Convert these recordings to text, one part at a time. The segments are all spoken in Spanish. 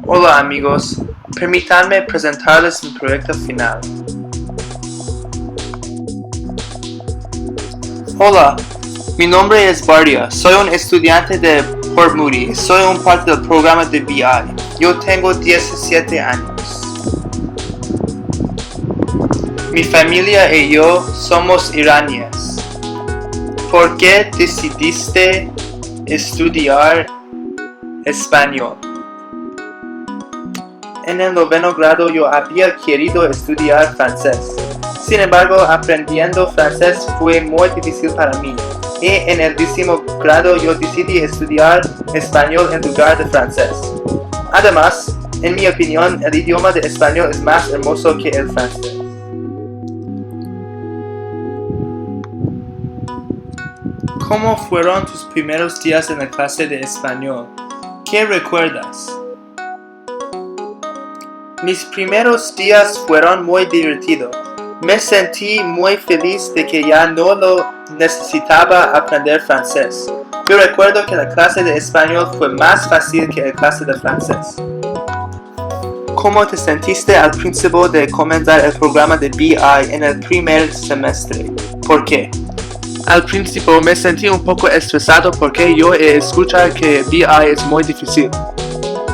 Hola amigos, permítanme presentarles mi proyecto final. Hola, mi nombre es Bardia, soy un estudiante de Port Moody, soy un parte del programa de BI. Yo tengo 17 años. Mi familia y yo somos iraníes. ¿Por qué decidiste estudiar español? En el 9º grado yo había querido estudiar francés. Sin embargo, aprendiendo francés fue muy difícil para mí. Y en el 10º grado yo decidí estudiar español en lugar de francés. Además, en mi opinión, el idioma de español es más hermoso que el francés. ¿Cómo fueron tus primeros días en la clase de español? ¿Qué recuerdas? Mis primeros días fueron muy divertidos. Me sentí muy feliz de que ya no lo necesitaba aprender francés. Yo recuerdo que la clase de español fue más fácil que la clase de francés. ¿Cómo te sentiste al principio de comenzar el programa de BI en el primer semestre? ¿Por qué? Al principio me sentí un poco estresado porque yo escuché que BI es muy difícil.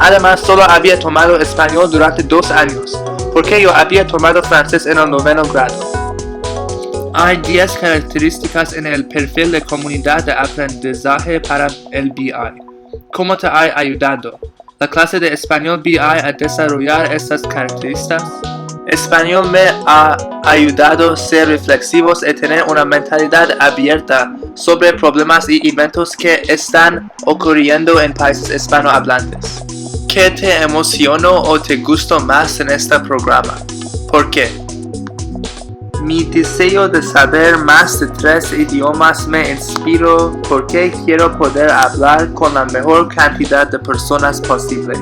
Además, solo había tomado español durante 2 años, porque yo había tomado francés en el 9º grado. Hay 10 características en el perfil de comunidad de aprendizaje para el BI. ¿Cómo te ha ayudado la clase de español BI a desarrollar estas características? Español me ha ayudado a ser reflexivos y tener una mentalidad abierta sobre problemas y eventos que están ocurriendo en países hispanohablantes. ¿Qué te emocionó o te gustó más en este programa? ¿Por qué? Mi deseo de saber más de 3 idiomas me inspiró porque quiero poder hablar con la mejor cantidad de personas posible.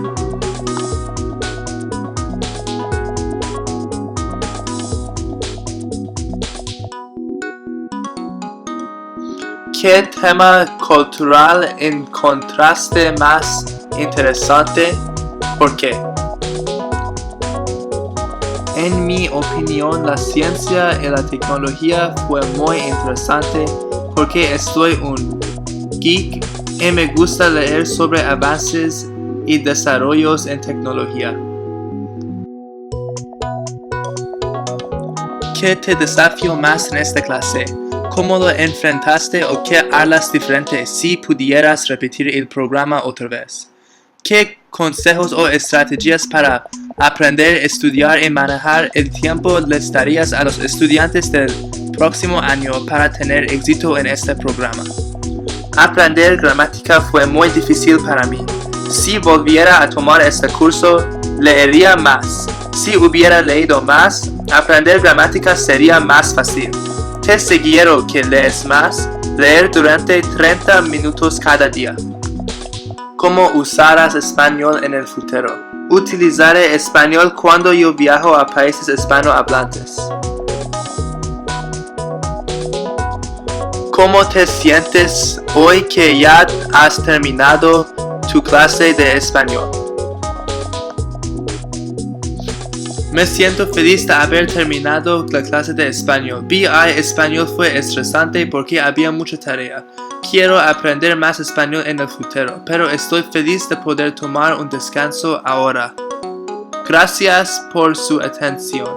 ¿Qué tema cultural encontraste más interesante? ¿Por qué? En mi opinión, la ciencia y la tecnología fue muy interesante porque soy un geek y me gusta leer sobre avances y desarrollos en tecnología. ¿Qué te desafió más en esta clase? ¿Cómo lo enfrentaste o qué harías diferente si pudieras repetir el programa otra vez? ¿Qué consejos o estrategias para aprender, estudiar y manejar el tiempo les darías a los estudiantes del próximo año para tener éxito en este programa? Aprender gramática fue muy difícil para mí. Si volviera a tomar este curso, leería más. Si hubiera leído más, aprender gramática sería más fácil. Te sugiero que lees más, leer durante 30 minutos cada día. ¿Cómo usarás español en el futuro? Utilizaré español cuando yo viajo a países hispanohablantes. ¿Cómo te sientes hoy que ya has terminado tu clase de español? Me siento feliz de haber terminado la clase de español. BI español fue estresante porque había mucha tarea. Quiero aprender más español en el futuro, pero estoy feliz de poder tomar un descanso ahora. Gracias por su atención.